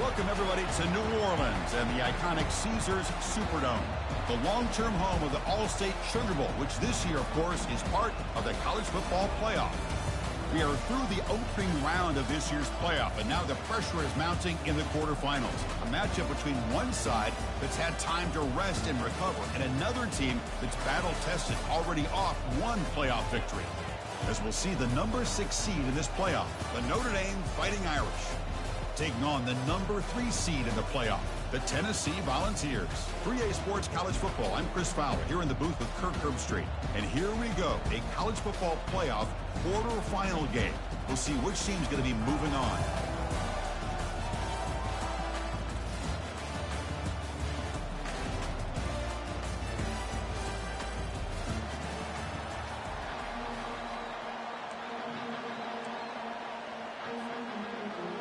Welcome, everybody, to New Orleans and the iconic Caesars Superdome, the long-term home of the All-State Sugar Bowl, which this year, of course, is part of the college football playoff. We are through the opening round of this year's playoff, and now the pressure is mounting in the quarterfinals. A matchup between one side that's had time to rest and recover, and another team that's battle-tested, already off one playoff victory. As we'll see the number 6 seed in this playoff, the Notre Dame Fighting Irish, taking on the number 3 seed in the playoff, the Tennessee Volunteers. 3A Sports College Football. I'm Chris Fowler here in the booth with Kirk Herbstreit. And here we go, a college football playoff quarterfinal game. We'll see which team's going to be moving on.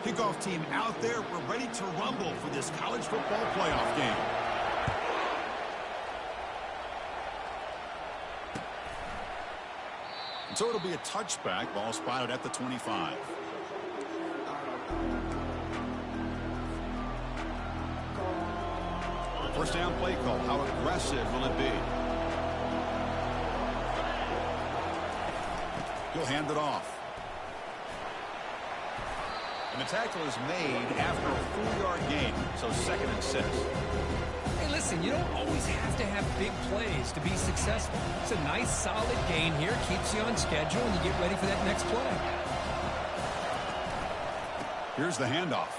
Kickoff team out there. We're ready to rumble for this college football playoff game. And so it'll be a touchback. Ball spotted at the 25. First down play call. How aggressive will it be? He'll hand it off. And the tackle is made after a 4-yard gain, so 2nd and 6. Hey, listen, you don't always have to have big plays to be successful. It's a nice, solid gain here. Keeps you on schedule, and you get ready for that next play. Here's the handoff.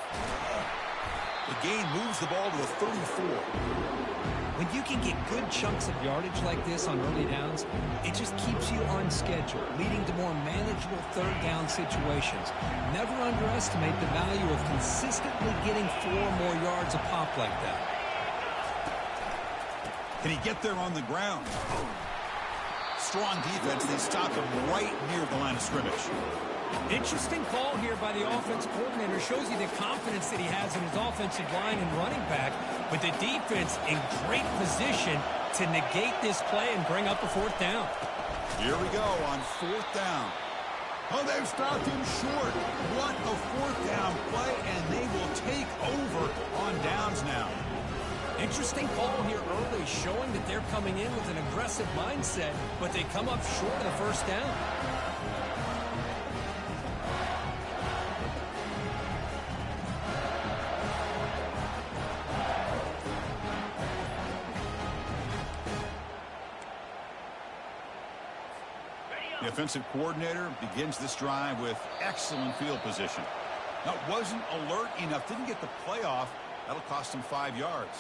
The gain moves the ball to the 34. When you can get good chunks of yardage like this on early downs, it just keeps you on schedule, leading to more manageable third down situations. Never underestimate the value of consistently getting 4 more yards a pop like that. Can he get there on the ground? Strong defense. They stop him right near the line of scrimmage. Interesting call here by the offense coordinator. Shows you the confidence that he has in his offensive line and running back. But the defense in great position to negate this play and bring up a 4th down. Here we go on 4th down. Oh, they've stopped him short. What a 4th down play, and they will take over on downs now. Interesting call here early, showing that they're coming in with an aggressive mindset, but they come up short of the 1st down. The offensive coordinator begins this drive with excellent field position. Now, wasn't alert enough, didn't get the play off. That'll cost him 5 yards.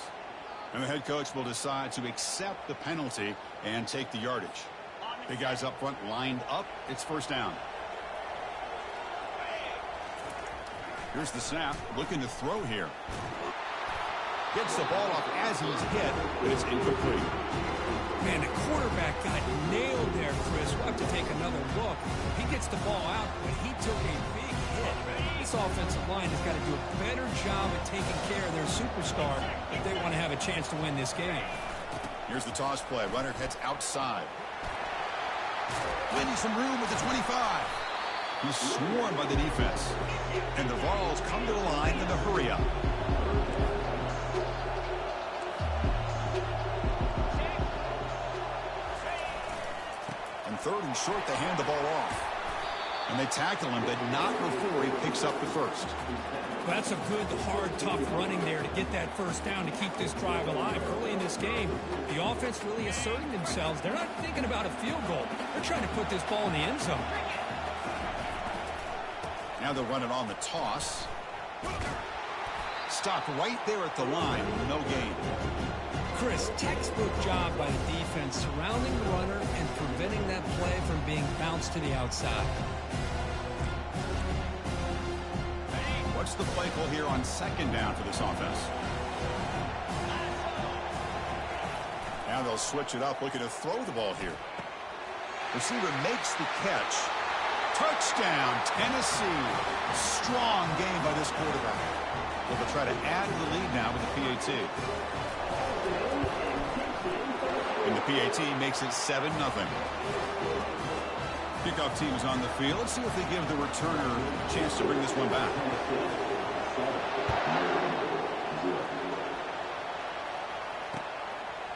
And the head coach will decide to accept the penalty and take the yardage. The guys up front lined up. It's 1st down. Here's the snap, looking to throw here. Gets the ball off as he's hit, but it's incomplete. Man, the quarterback got nailed there, Chris. We'll have to take another look. He gets the ball out, but he took a big hit. This offensive line has got to do a better job at taking care of their superstar if they want to have a chance to win this game. Here's the toss play. Runner heads outside. Winning some room with the 25. He's swarmed by the defense. And the Vols come to the line in the hurry-up. And 3rd and short, they hand the ball off. And they tackle him, but not before he picks up the 1st. That's a good, hard, tough running there to get that 1st down to keep this drive alive. Early in this game, the offense really asserting themselves. They're not thinking about a field goal. They're trying to put this ball in the end zone. Now they'll run it on the toss. Stopped right there at the line. No gain. Chris, textbook job by the defense surrounding the runner and preventing that play from being bounced to the outside. What's the play call here on 2nd down for this offense? Now they'll switch it up, looking to throw the ball here. Receiver makes the catch. Touchdown, Tennessee. Strong game by this quarterback. They'll try to add to the lead now with the PAT. And the PAT makes it 7-0. Kickoff team is on the field. Let's see if they give the returner a chance to bring this one back.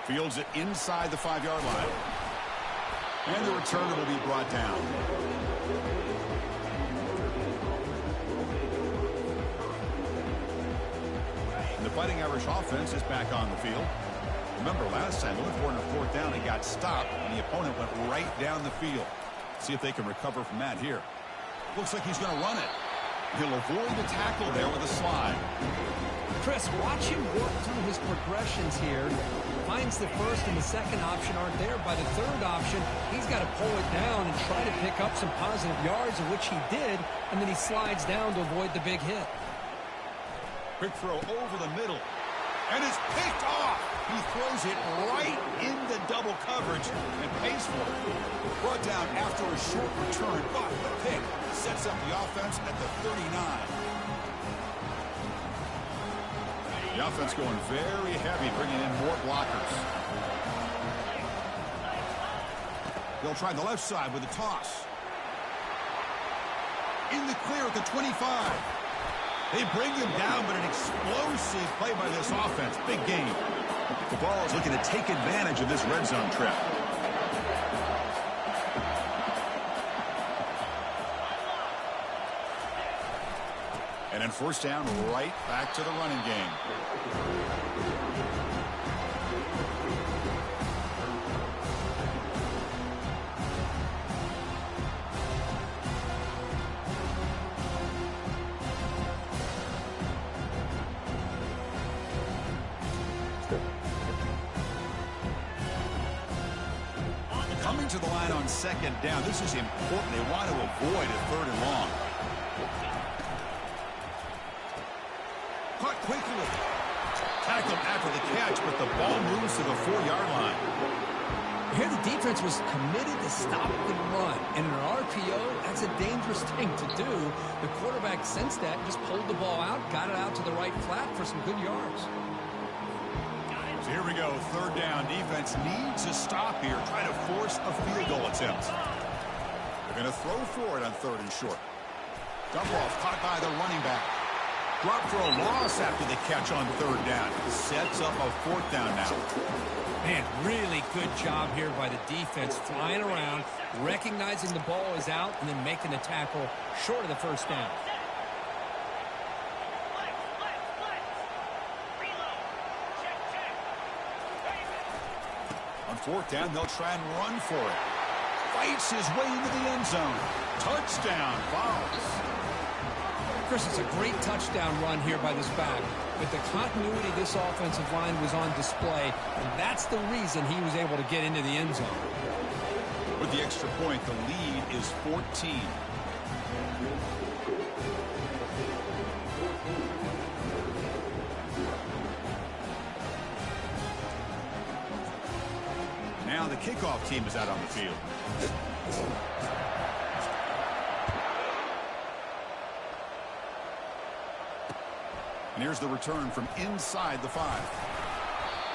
Fields it inside the 5-yard line. And the returner will be brought down. And the Fighting Irish offense is back on the field. Remember, last time, only for a 4th down, it got stopped, and the opponent went right down the field. See if they can recover from that here. Looks like he's going to run it. He'll avoid the tackle there with a slide. Chris, watch him work through his progressions here. Finds the first and the second option aren't there. By the third option, he's got to pull it down and try to pick up some positive yards, of which he did, and then he slides down to avoid the big hit. Quick throw over the middle, and it's picked off. He throws it right into double coverage and pays for it. Brought down after a short return, but the pick sets up the offense at the 39. The offense going very heavy, bringing in more blockers. They'll try the left side with a toss. In the clear at the 25. They bring him down, but an explosive play by this offense. Big game. The ball is looking to take advantage of this red zone trip. And then 1st down, right back to the running game. Coming to the line on 2nd down. This is important. They want to avoid a 3rd and long. Caught quickly. Tackled after the catch, but the ball moves to the 4-yard line. Here the defense was committed to stop the run. And in an RPO, that's a dangerous thing to do. The quarterback sensed that, just pulled the ball out, got it out to the right flat for some good yards. So here we go, 3rd down. Defense needs a stop here. Try to force a field goal attempt. They're going to throw for it on 3rd and short. Dump off caught by the running back. Drop for a loss after the catch on 3rd down. Sets up a 4th down now. Man, really good job here by the defense, flying around, recognizing the ball is out, and then making the tackle short of the 1st down. On 4th down, they'll try and run for it. Fights his way into the end zone. Touchdown, Vols. Chris, it's a great touchdown run here by this back. But the continuity of this offensive line was on display, and that's the reason he was able to get into the end zone. With the extra point, the lead is 14. Now the kickoff team is out on the field. And here's the return from inside the 5.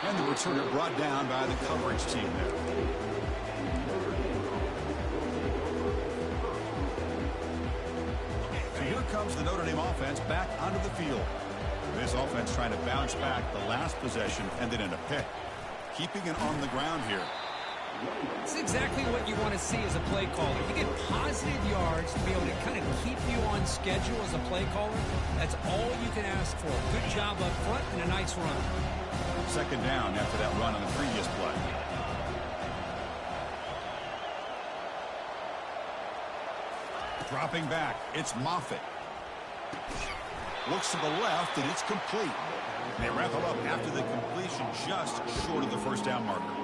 And the returner brought down by the coverage team there. So here comes the Notre Dame offense back onto the field. This offense trying to bounce back. The last possession ended in a pick. Keeping it on the ground here. It's exactly what you want to see as a play caller. You get positive yards to be able to kind of keep you on schedule as a play caller. That's all you can ask for. Good job up front and a nice run. 2nd down after that run on the previous play. Dropping back, it's Moffitt. Looks to the left, and it's complete. They wrap it up after the completion just short of the 1st down marker.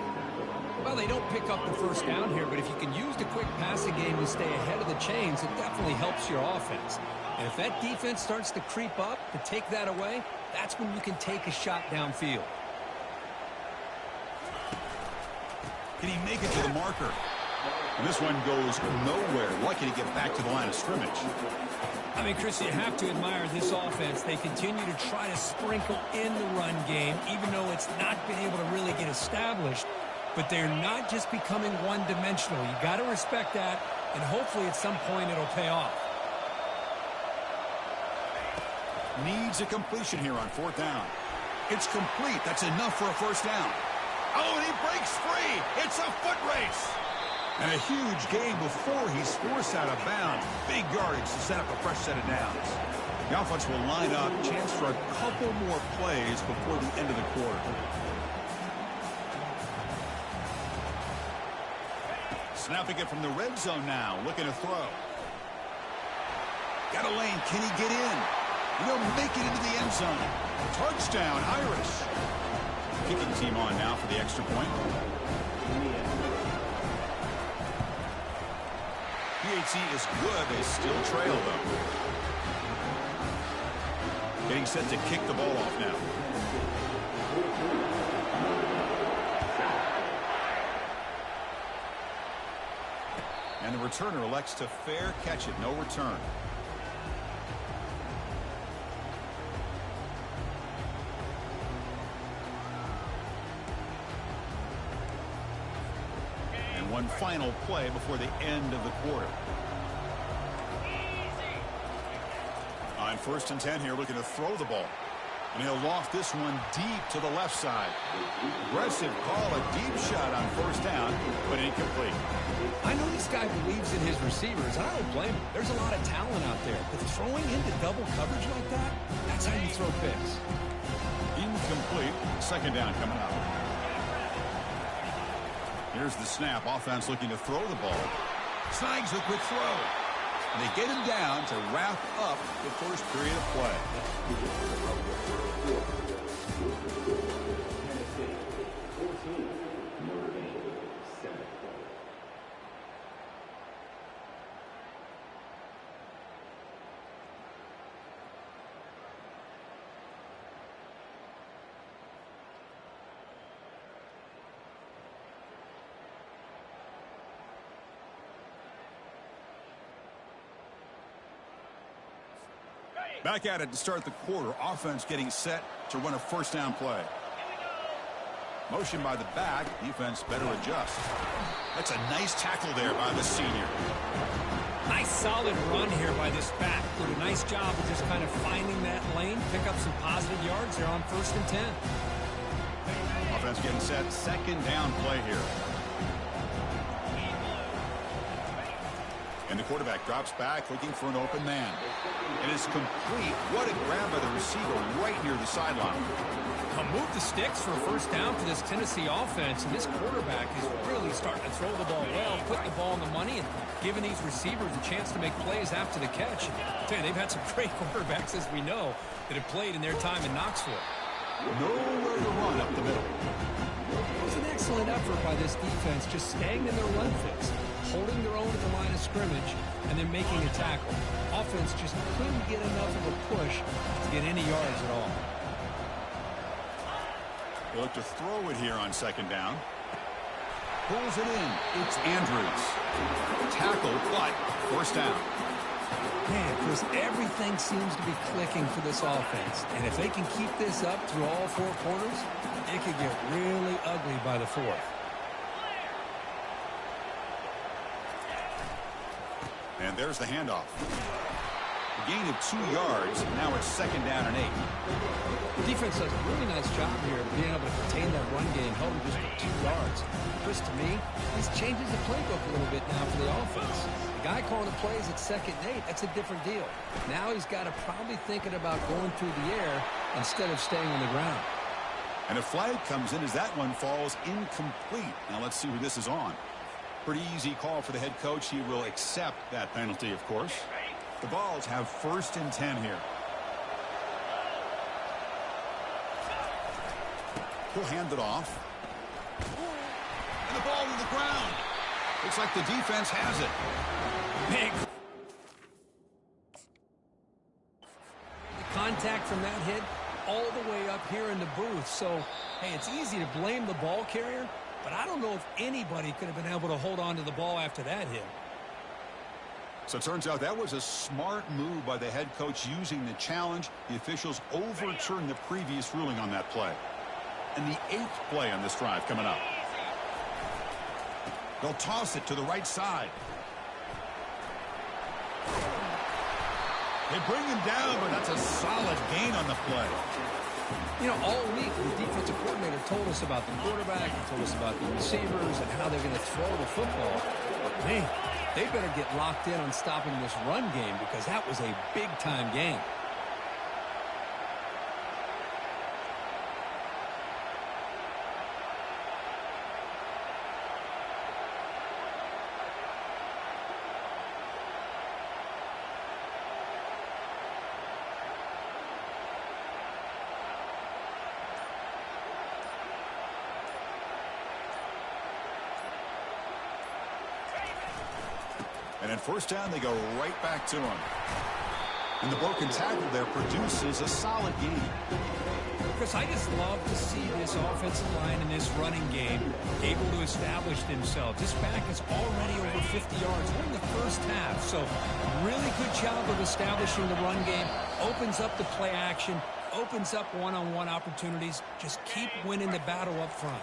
Well, they don't pick up the 1st down here, but if you can use the quick passing game to stay ahead of the chains, it definitely helps your offense. And if that defense starts to creep up to take that away, that's when you can take a shot downfield. Can he make it to the marker? And this one goes nowhere. Lucky to get back to the line of scrimmage. I mean, Chris, you have to admire this offense. They continue to try to sprinkle in the run game, even though it's not been able to really get established. But they're not just becoming one-dimensional. You got to respect that, and hopefully at some point it'll pay off. Needs a completion here on 4th down. It's complete. That's enough for a 1st down. Oh, and he breaks free. It's a foot race. And a huge gain before he's forced out of bounds. Big yardage to set up a fresh set of downs. The offense will line up. Chance for a couple more plays before the end of the quarter. Snapping it from the red zone now. Looking to throw. Got a lane. Can he get in? He'll make it into the end zone. Touchdown, Irish. Kicking team on now for the extra point. PAT is good. They still trail, though. Getting set to kick the ball off now. And the returner elects to fair catch it. No return. One final play before the end of the quarter. On 1st and 10 here, looking to throw the ball. And he'll loft this one deep to the left side. Aggressive call, a deep shot on 1st down, but incomplete. I know this guy believes in his receivers, and I don't blame him. There's a lot of talent out there, but throwing into double coverage like that, that's how you throw picks. Incomplete. 2nd down coming up. Here's the snap. Offense looking to throw the ball. Snags a quick throw. And they get him down to wrap up the first period of play. Back at it to start the quarter. Offense getting set to run a 1st down play. Motion by the back. Defense better adjust. That's a nice tackle there by the senior. Nice solid run here by this back. Did a nice job of just kind of finding that lane. Pick up some positive yards there on 1st and 10. Offense getting set. 2nd down play here. And the quarterback drops back looking for an open man. It is complete. What a grab by the receiver right near the sideline. Move the sticks for a 1st down for this Tennessee offense. And this quarterback is really starting to throw the ball well, putting the ball on the money, and giving these receivers a chance to make plays after the catch. And they've had some great quarterbacks, as we know, that have played in their time in Knoxville. Nowhere to run up the middle. It was an excellent effort by this defense, just staying in their run fix, holding their own at the line of scrimmage, and then making a tackle. Offense just couldn't get enough of a push to get any yards at all. They look to throw it here on 2nd down. Pulls it in. It's Andrews. Tackle, but 1st down. Man, Chris, everything seems to be clicking for this offense. And if they can keep this up through all 4 quarters, it could get really ugly by the 4th. And there's the handoff. A gain of 2 yards. Now it's 2nd down and 8. The defense does a really nice job here of being able to contain that run game, held him just for 2 yards. Chris, to me, this changes the playbook a little bit now for the offense. The guy calling the plays at 2nd and 8, that's a different deal. Now he's got to probably thinking about going through the air instead of staying on the ground. And a flag comes in as that one falls incomplete. Now let's see who this is on. Pretty easy call for the head coach. He will accept that penalty, of course. The Vols have 1st and 10 here. He'll hand it off. And the ball to the ground. Looks like the defense has it. Big contact from that hit all the way up here in the booth. So, hey, it's easy to blame the ball carrier, but I don't know if anybody could have been able to hold on to the ball after that hit. So it turns out that was a smart move by the head coach using the challenge. The officials overturned the previous ruling on that play. And the 8th play on this drive coming up. They'll toss it to the right side. They bring him down, but that's a solid gain on the play. You know, all week, the defensive coordinator told us about the quarterback, he told us about the receivers and how they're going to throw the football. But, man, they better get locked in on stopping this run game because that was a big-time game. And at first down, they go right back to him. And the broken tackle there produces a solid gain. Chris, I just love to see this offensive line in this running game able to establish themselves. This back is already over 50 yards in the first half. So really good job of establishing the run game. Opens up the play action. Opens up one-on-one opportunities. Just keep winning the battle up front.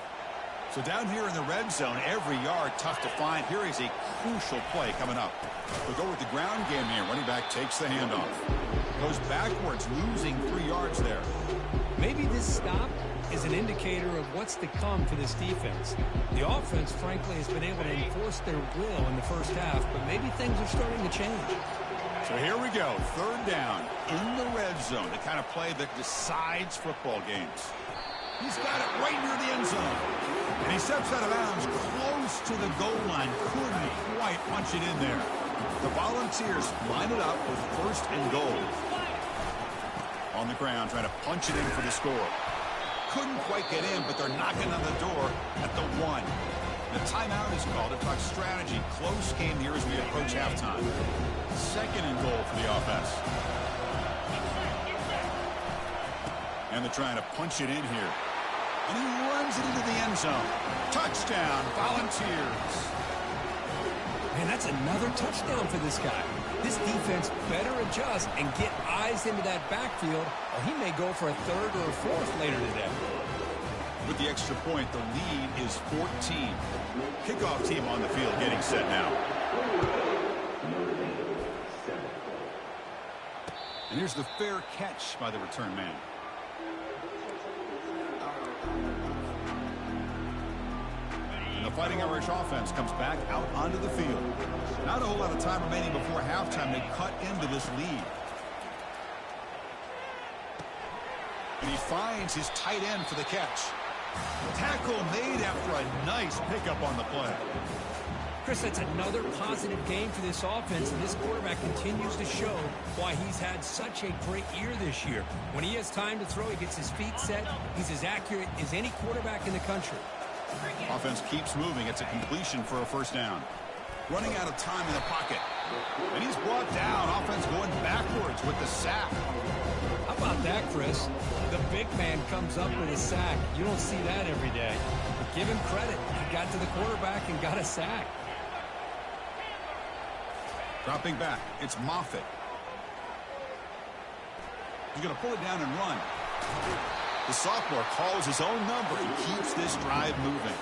So down here in the red zone, every yard tough to find. Here is a crucial play coming up. They'll go with the ground game here. Running back takes the handoff. Goes backwards, losing 3 yards there. Maybe this stop is an indicator of what's to come for this defense. The offense, frankly, has been able to enforce their will in the first half, but maybe things are starting to change. So here we go. Third down in the red zone. The kind of play that decides football games. He's got it right near the end zone. And he steps out of bounds close to the goal line. Couldn't quite punch it in there. The Volunteers line it up with first and goal. On the ground, trying to punch it in for the score. Couldn't quite get in, but they're knocking on the door at the 1. The timeout is called to talk strategy. Close game here as we approach halftime. Second and goal for the offense. And they're trying to punch it in here. And he runs it into the end zone. Touchdown, Volunteers. Man, that's another touchdown for this guy. This defense better adjust and get eyes into that backfield, or he may go for a third or a fourth later today. With the extra point, the lead is 14. Kickoff team on the field getting set now. And here's the fair catch by the return man. And the Fighting Irish offense comes back out onto the field. Not a whole lot of time remaining before halftime. They cut into this lead. And he finds his tight end for the catch. Tackle made after a nice pickup on the play. Chris, that's another positive game for this offense, and this quarterback continues to show why he's had such a great year this year. When he has time to throw, he gets his feet set. He's as accurate as any quarterback in the country. Offense keeps moving. It's a completion for a first down. Running out of time in the pocket. And he's brought down. Offense going backwards with the sack. How about that, Chris? The big man comes up with a sack. You don't see that every day. But give him credit. He got to the quarterback and got a sack. Dropping back, it's Moffitt. He's going to pull it down and run. The sophomore calls his own number and keeps this drive moving.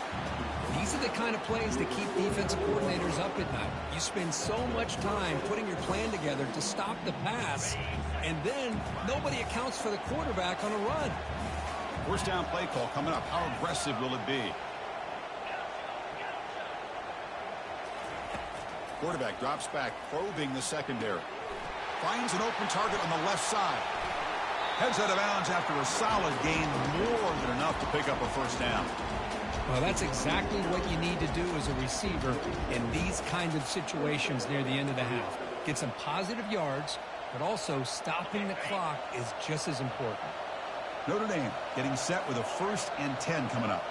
These are the kind of plays that keep defensive coordinators up at night. You spend so much time putting your plan together to stop the pass, and then nobody accounts for the quarterback on a run. First down play call coming up. How aggressive will it be? Quarterback drops back, probing the secondary. Finds an open target on the left side. Heads out of bounds after a solid gain, more than enough to pick up a first down. Well, that's exactly what you need to do as a receiver in these kinds of situations near the end of the half. Get some positive yards, but also stopping the clock is just as important. Notre Dame getting set with a 1st and 10 coming up.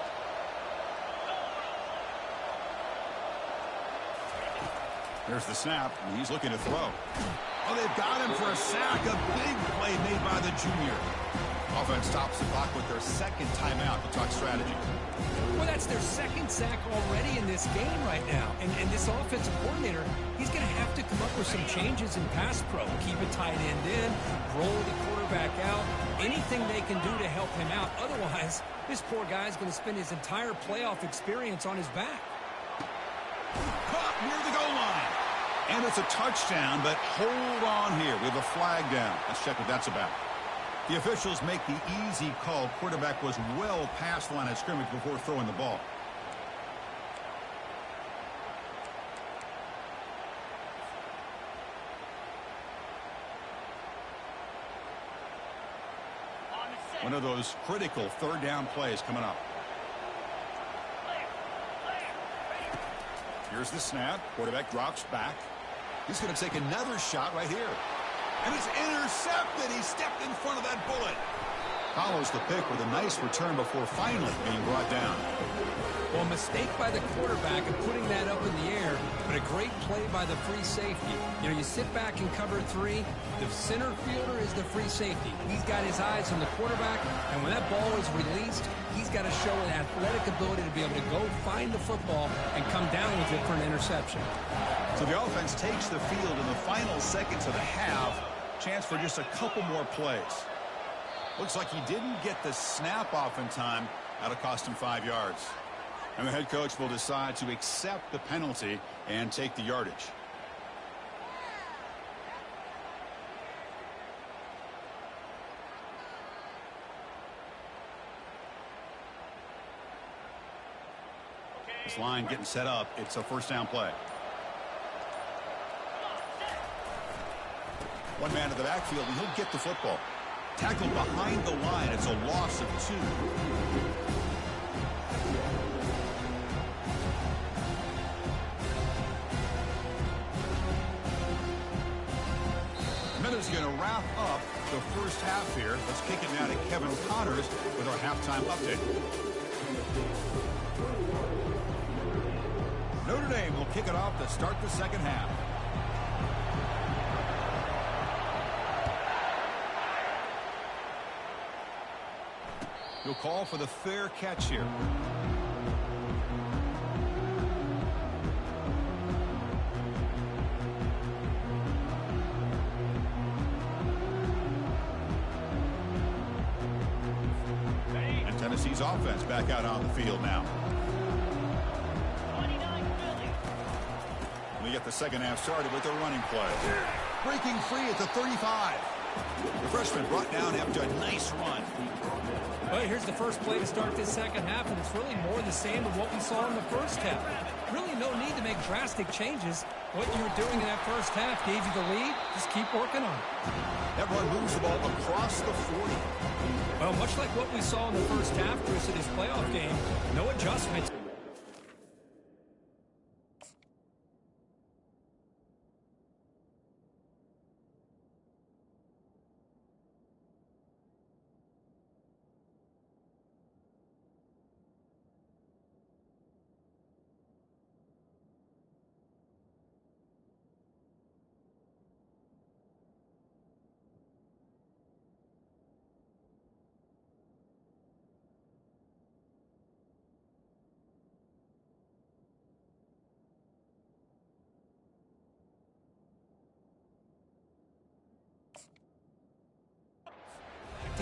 There's the snap, and he's looking to throw. Oh, they've got him for a sack. A big play made by the junior. Offense stops the clock with their second timeout to talk strategy. Well, that's their second sack already in this game right now. And this offensive coordinator, he's going to have to come up with some changes in pass pro. Keep a tight end in, roll the quarterback out, anything they can do to help him out. Otherwise, this poor guy's going to spend his entire playoff experience on his back. Caught near the goal line. And it's a touchdown, but hold on here. We have a flag down. Let's check what that's about. The officials make the easy call. Quarterback was well past the line of scrimmage before throwing the ball. One of those critical third down plays coming up. Here's the snap. Quarterback drops back. He's going to take another shot right here. And it's intercepted. He stepped in front of that bullet. Follows the pick with a nice return before finally being brought down. Well, mistake by the quarterback of putting that up in the air, but a great play by the free safety. You know, you sit back in cover 3, the center fielder is the free safety. He's got his eyes on the quarterback, and when that ball is released, he's got to show an athletic ability to be able to go find the football and come down with it for an interception. So the offense takes the field in the final seconds of the half. Chance for just a couple more plays. Looks like he didn't get the snap off in time. That'll cost him 5 yards. And the head coach will decide to accept the penalty and take the yardage. This line getting set up. It's a first down play. One man in the backfield, and he'll get the football. Tackled behind the line. It's a loss of 2. Miller's going to wrap up the first half here. Let's kick it now to Kevin Connors with our halftime update. Notre Dame will kick it off to start the second half. He'll call for the fair catch here. And Tennessee's offense back out on the field now. We get the second half started with a running play. Breaking free at the 35. The freshman brought down after a nice run. Well, here's the first play to start this second half, and it's really more the same of what we saw in the first half. Really no need to make drastic changes. What you were doing in that first half gave you the lead. Just keep working on it. That run moves the ball across the 40. Well, much like what we saw in the first half, Chris, in his playoff game, no adjustments.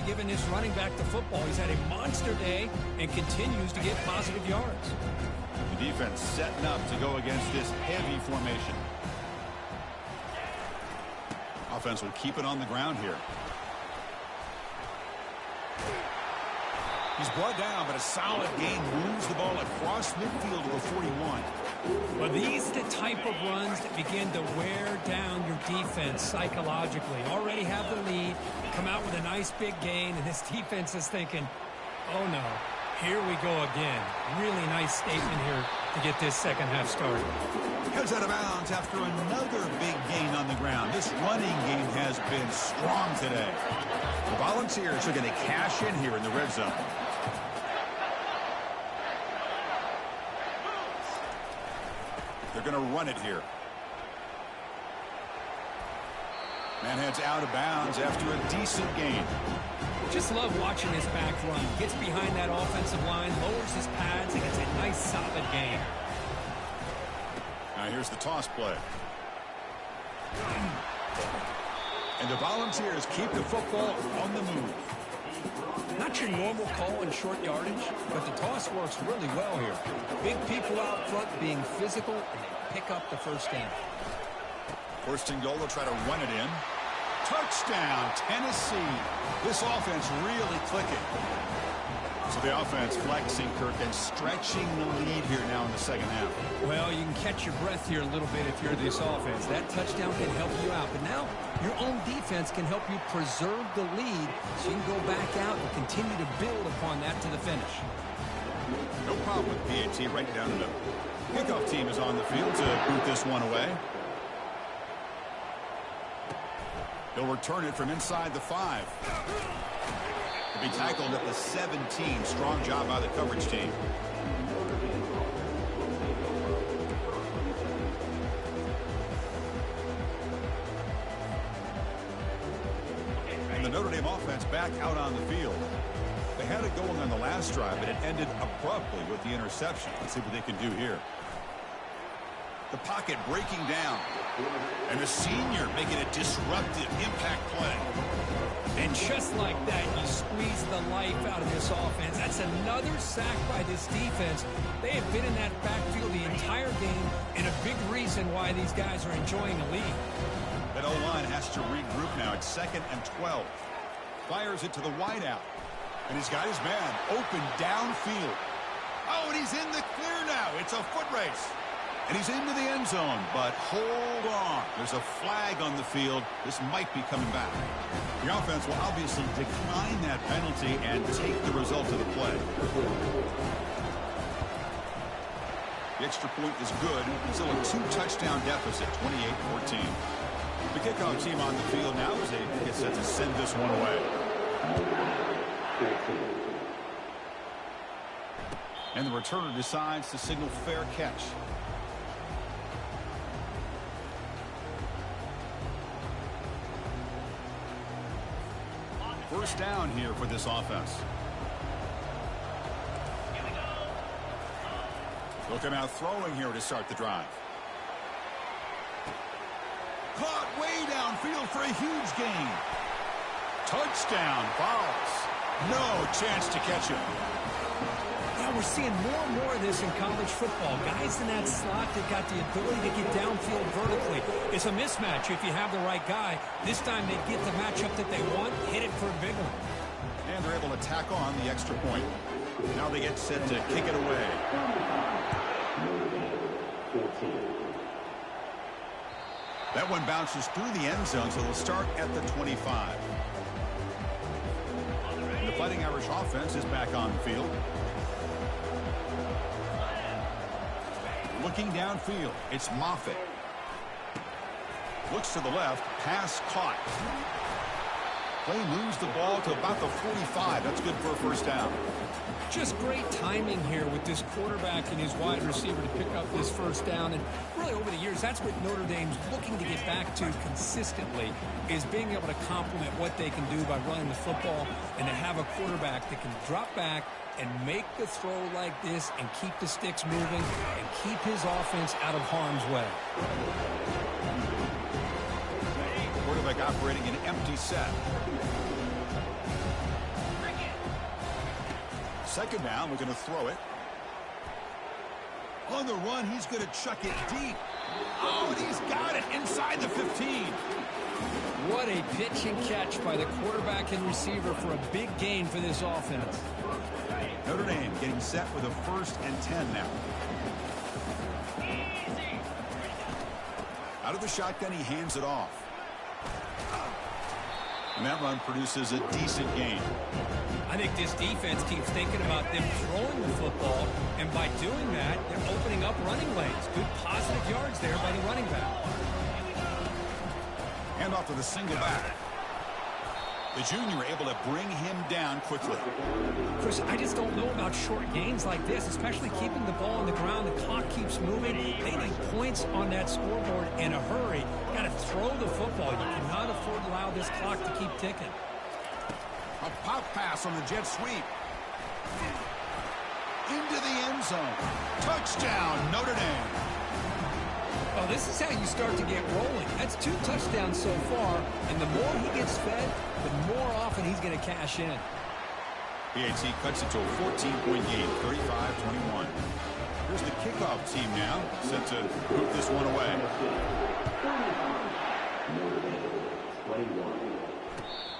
Giving this running back the football. He's had a monster day and continues to get positive yards. The defense setting up to go against this heavy formation. Offense will keep it on the ground here. He's brought down, but a solid gain moves the ball across midfield to the 41. Well, these are the type of runs that begin to wear down your defense psychologically. Already have the lead, come out with a nice big gain, and this defense is thinking, oh no, here we go again. Really nice statement here to get this second half started. Goes out of bounds after another big gain on the ground. This running game has been strong today. The Volunteers are going to cash in here in the red zone. They're going to run it here. Man heads out of bounds after a decent gain. Just love watching this back run. Gets behind that offensive line, lowers his pads, and gets a nice solid gain. Now here's the toss play. And the Volunteers keep the football on the move. Not your normal call in short yardage, but the toss works really well here. Big people out front being physical, and they pick up the first down. First and goal, they'll try to run it in. Touchdown, Tennessee. This offense really clicking. So the offense flexing, Kirk, and stretching the lead here now in the second half. Well, you can catch your breath here a little bit if you're this offense. That touchdown can help you out. But now your own defense can help you preserve the lead so you can go back out and continue to build upon that to the finish. No problem with PAT right down the middle. Kickoff team is on the field to boot this one away. He'll return it from inside the 5. To be tackled at the 17. Strong job by the coverage team. And the Notre Dame offense back out on the field. They had it going on the last drive, but it ended abruptly with the interception. Let's see what they can do here. The pocket breaking down. And the senior making a disruptive impact play. And just like that, you squeeze the life out of this offense. That's another sack by this defense. They have been in that backfield the entire game, and a big reason why these guys are enjoying the lead. That O-line has to regroup now. It's 2nd and 12. Fires it to the wideout. And he's got his man open downfield. Oh, and he's in the clear now. It's a foot race. And he's into the end zone, but hold on. There's a flag on the field. This might be coming back. The offense will obviously decline that penalty and take the result of the play. The extra point is good. Still a 2-touchdown deficit, 28-14. The kickoff team on the field now as they get set to send this one away. And the returner decides to signal fair catch. First down here for this offense. They'll come out throwing here to start the drive. Caught way downfield for a huge gain. Touchdown, Balls. No chance to catch him. Yeah, we're seeing more and more of this in college football. Guys in that slot that got the ability to get downfield vertically. It's a mismatch if you have the right guy. This time they get the matchup that they want, hit it for a big one. And they're able to tack on the extra point. Now they get set to kick it away. That one bounces through the end zone, so they'll start at the 25. And the Fighting Irish offense is back on the field. Looking downfield, it's Moffitt. Looks to the left, pass caught. Play moves the ball to about the 45. That's good for a first down. Just great timing here with this quarterback and his wide receiver to pick up this first down. And really over the years, that's what Notre Dame's looking to get back to consistently, is being able to complement what they can do by running the football and to have a quarterback that can drop back and make the throw like this and keep the sticks moving and keep his offense out of harm's way. Quarterback operating an empty set. Second down, we're going to throw it. On the run, he's going to chuck it deep. Oh, and he's got it inside the 15. What a pitch and catch by the quarterback and receiver for a big gain for this offense. Notre Dame getting set with a 1st and 10 now. Out of the shotgun, he hands it off. And that run produces a decent gain. I think this defense keeps thinking about them throwing the football, and by doing that, they're opening up running lanes. Good positive yards there by the running back. Hand off to the single back. The junior able to bring him down quickly. Chris, I just don't know about short gains like this, especially keeping the ball on the ground. The clock keeps moving. They need points on that scoreboard in a hurry. Got to throw the football. You cannot afford to allow this clock to keep ticking. A pop pass on the jet sweep. Into the end zone. Touchdown, Notre Dame. Well, this is how you start to get rolling. That's 2 touchdowns so far, and the more he gets fed, the more often he's going to cash in. PAT cuts it to a 14-point game, 35-21. Here's the kickoff team now, set to boot this one away.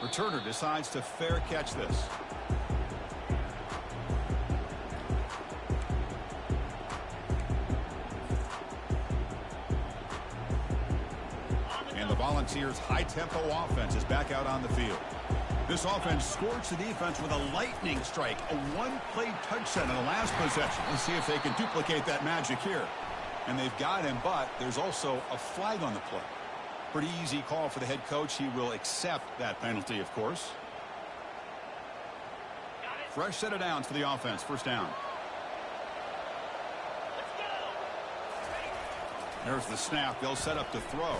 Returner decides to fair catch this. And the Volunteers' high-tempo offense is back out on the field. This offense scorched the defense with a lightning strike, a one-play touchdown in the last possession. Let's see if they can duplicate that magic here. And they've got him, but there's also a flag on the play. Pretty easy call for the head coach. He will accept that penalty, of course. Fresh set of downs for the offense. First down. There's the snap. They'll set up to throw.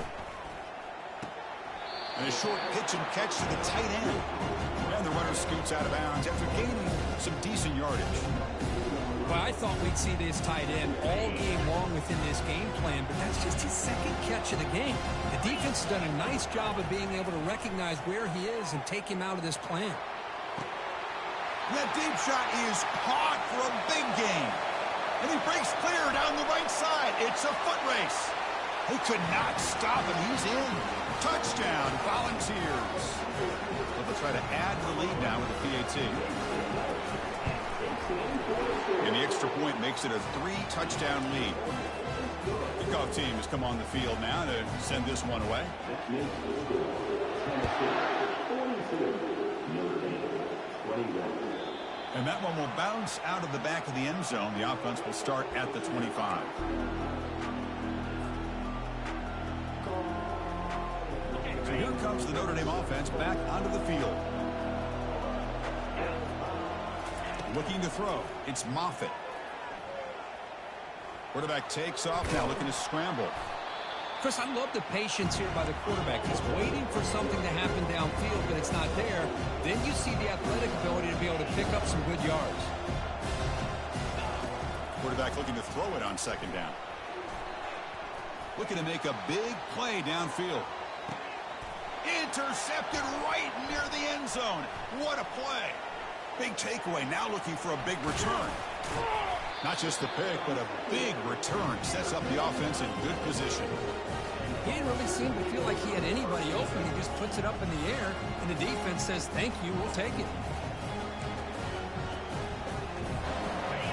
And a short pitch and catch to the tight end. And the runner scoots out of bounds after gaining some decent yardage. Well, I thought we'd see this tight end all game long within this game plan, but that's just his second catch of the game. The defense has done a nice job of being able to recognize where he is and take him out of this plan. That deep shot is caught for a big gain. And he breaks clear down the right side. It's a foot race. He could not stop him. He's in. Touchdown, Volunteers. So they'll try to add to the lead now with the PAT. And the extra point makes it a 3-touchdown lead. The kickoff team has come on the field now to send this one away. And that one will bounce out of the back of the end zone. The offense will start at the 25. So here comes the Notre Dame offense back onto the field. Looking to throw. It's Moffitt. Quarterback takes off now, looking to scramble. Chris, I love the patience here by the quarterback. He's waiting for something to happen downfield, but it's not there. Then you see the athletic ability to be able to pick up some good yards. Quarterback looking to throw it on second down. Looking to make a big play downfield. Intercepted right near the end zone. What a play. Big takeaway, now looking for a big return. Not just the pick, but a big return. Sets up the offense in good position. He didn't really seem to feel like he had anybody open. He just puts it up in the air, and the defense says, thank you, we'll take it.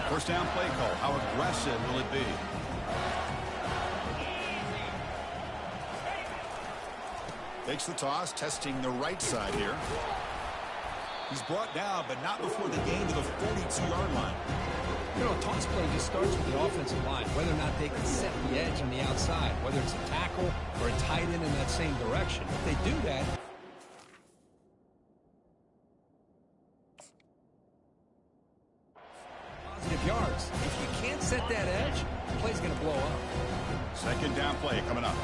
First down play call. How aggressive will it be? Takes the toss, testing the right side here. He's brought down, but not before the gain to the 42-yard line. You know, a toss play just starts with the offensive line, whether or not they can set the edge on the outside, whether it's a tackle or a tight end in that same direction. If they do that, positive yards. If you can't set that edge, the play's going to blow up. Second down play coming up.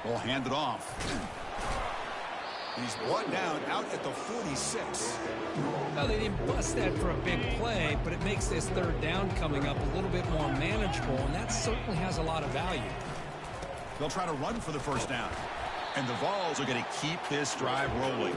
Will hand it off. He's brought down out at the 46. Well, they didn't bust that for a big play, but it makes this third down coming up a little bit more manageable, and that certainly has a lot of value. They'll try to run for the first down. And the Vols are going to keep this drive rolling.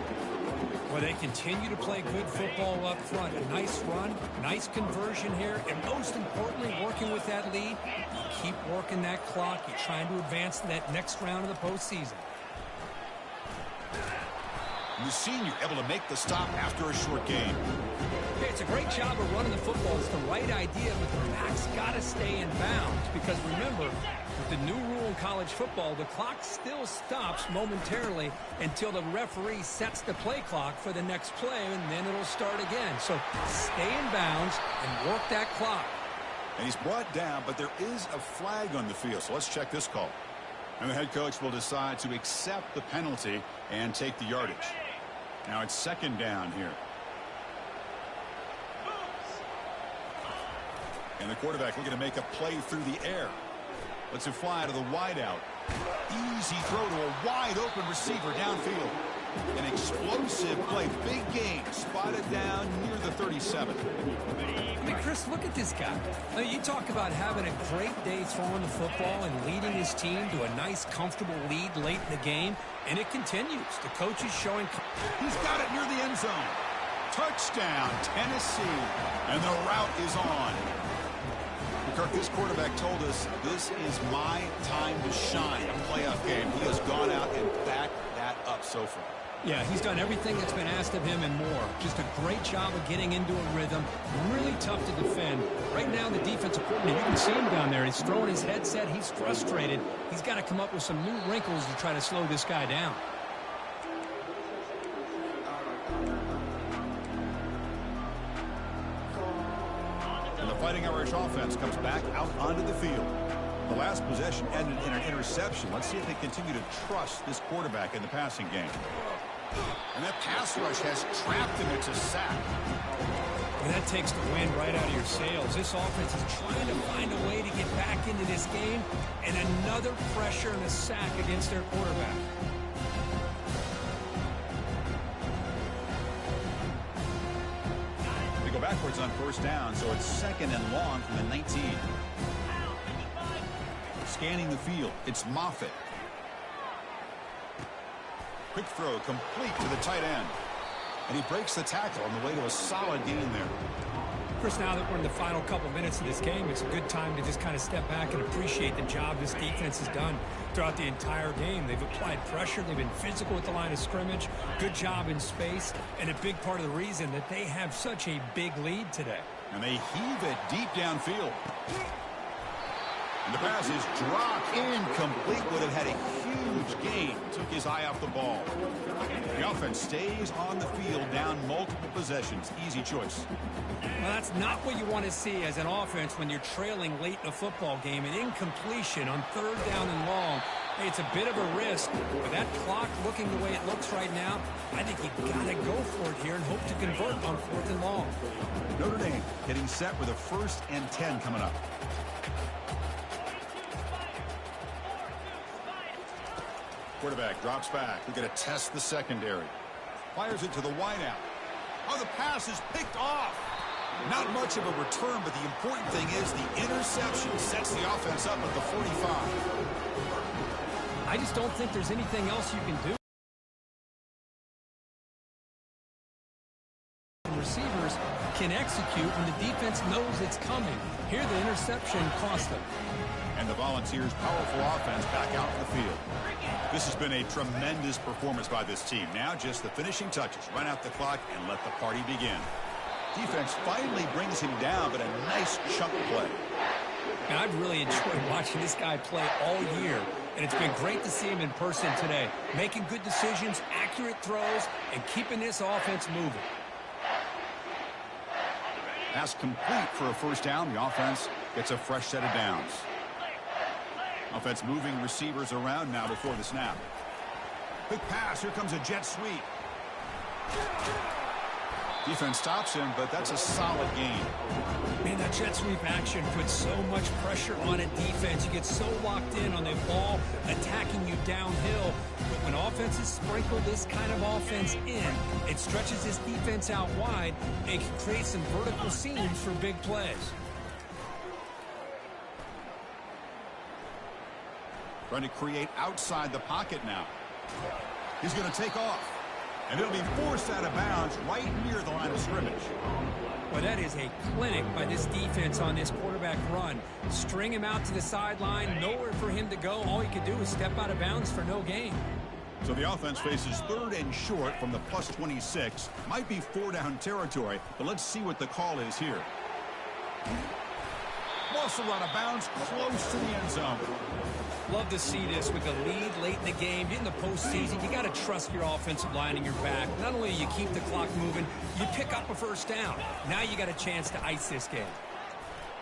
Well, they continue to play good football up front. A nice run, nice conversion here, and most importantly, working with that lead, you keep working that clock. You're trying to advance to that next round of the postseason. And the senior able to make the stop after a short game. Okay, it's a great job of running the football. It's the right idea, but the back's got to stay in bounds because remember, with the new rule in college football, the clock still stops momentarily until the referee sets the play clock for the next play, and then it'll start again. So stay in bounds and work that clock. And he's brought down, but there is a flag on the field. So let's check this call. And the head coach will decide to accept the penalty and take the yardage. Now it's second down here. And the quarterback looking to make a play through the air. Lets it fly to the wideout. Easy throw to a wide-open receiver downfield. An explosive play. Big game. Spotted down near the 37. I mean, Chris, look at this guy. I mean, you talk about having a great day throwing the football and leading his team to a nice, comfortable lead late in the game, and it continues. The coach is showing... He's got it near the end zone. Touchdown, Tennessee. And the route is on. Kirk, this quarterback told us this is my time to shine, a playoff game. He has gone out and backed that up so far. Yeah, he's done everything that's been asked of him and more. Just a great job of getting into a rhythm. Really tough to defend. Right now, the defensive coordinator, you can see him down there. He's throwing his headset. He's frustrated. He's got to come up with some new wrinkles to try to slow this guy down. And the Fighting Irish offense comes back out onto the field. The last possession ended in an interception. Let's see if they continue to trust this quarterback in the passing game. And that pass rush has trapped him. It's a sack. And that takes the wind right out of your sails. This offense is trying to find a way to get back into this game. And another pressure and a sack against their quarterback. They go backwards on first down, so it's second and long from the 19. Scanning the field, it's Moffitt. Quick throw, complete to the tight end. And he breaks the tackle on the way to a solid gain there. Chris, now that we're in the final couple minutes of this game, it's a good time to just kind of step back and appreciate the job this defense has done throughout the entire game. They've applied pressure. They've been physical at the line of scrimmage. Good job in space. And a big part of the reason that they have such a big lead today. And they heave it deep downfield. And the pass is dropped incomplete. Would have had a huge gain. Took his eye off the ball. The offense stays on the field down multiple possessions. Easy choice. Well, that's not what you want to see as an offense when you're trailing late in a football game. An incompletion on third down and long. Hey, it's a bit of a risk. With that clock looking the way it looks right now, I think you got to go for it here and hope to convert on fourth and long. Notre Dame getting set with a 1st and 10 coming up. Quarterback drops back. We're going to test the secondary. Fires it to the wideout. Oh, the pass is picked off. Not much of a return, but the important thing is the interception sets the offense up at the 45. I just don't think there's anything else you can do. Receivers can execute when the defense knows it's coming. Here, the interception cost them. And the Volunteers' powerful offense back out in the field. This has been a tremendous performance by this team. Now just the finishing touches. Run out the clock and let the party begin. Defense finally brings him down, but a nice chunk play. And I've really enjoyed watching this guy play all year. And it's been great to see him in person today. Making good decisions, accurate throws, and keeping this offense moving. Pass complete for a 1st down. The offense gets a fresh set of downs. Offense moving receivers around now before the snap. Quick pass. Here comes a jet sweep. Defense stops him, but that's a solid gain. Man, that jet sweep action puts so much pressure on a defense. You get so locked in on the ball attacking you downhill. But when offenses sprinkle this kind of offense in, it stretches this defense out wide and can create some vertical seams for big plays. Trying to create outside the pocket now. He's going to take off. And it'll be forced out of bounds right near the line of scrimmage. Well, that is a clinic by this defense on this quarterback run. String him out to the sideline, nowhere for him to go. All he could do is step out of bounds for no gain. So the offense faces 3rd and short from the plus 26. Might be 4-down territory, but let's see what the call is here. Muscle out of bounds, close to the end zone. Love to see this with the lead late in the game. In the postseason, you got to trust your offensive line and your back. Not only do you keep the clock moving, you pick up a 1st down. Now you got a chance to ice this game.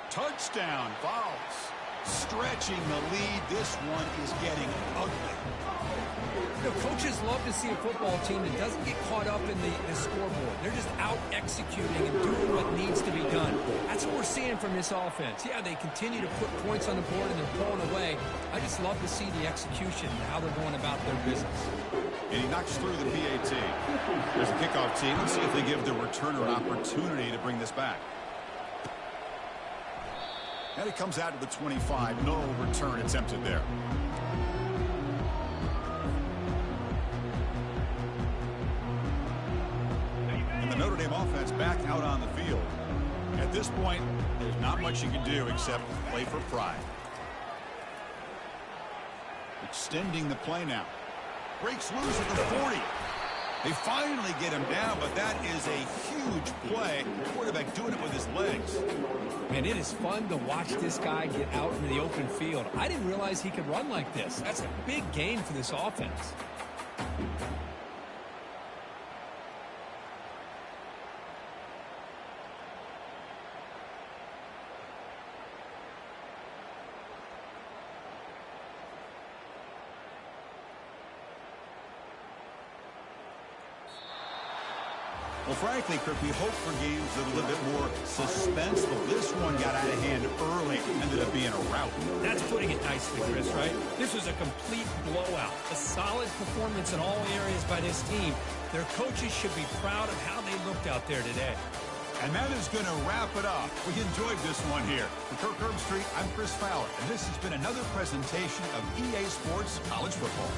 Touchdown, Vols. Stretching the lead. This one is getting ugly. You know, coaches love to see a football team that doesn't get caught up in the scoreboard. They're just out executing and doing what needs to be done. That's what we're seeing from this offense. Yeah, they continue to put points on the board and they're pulling away. I just love to see the execution and how they're going about their business. And he knocks through the PAT. There's a kickoff team. Let's see if they give the returner an opportunity to bring this back. And it comes out to the 25. No return attempted there. And the Notre Dame offense back out on the field. At this point, there's not much you can do except play for pride. Extending the play now. Breaks loose at the 40. They finally get him down, but that is a huge play. Quarterback doing it with his legs. Man, it is fun to watch this guy get out into the open field. I didn't realize he could run like this. That's a big gain for this offense. Well, frankly, Kirk, we hope for games with a little bit more suspense, but this one got out of hand early, ended up being a rout. That's putting it nicely, Chris, right? This was a complete blowout. A solid performance in all areas by this team. Their coaches should be proud of how they looked out there today. And that is going to wrap it up. We enjoyed this one here. For Kirk Herbstreit, I'm Chris Fowler, and this has been another presentation of EA Sports College Football.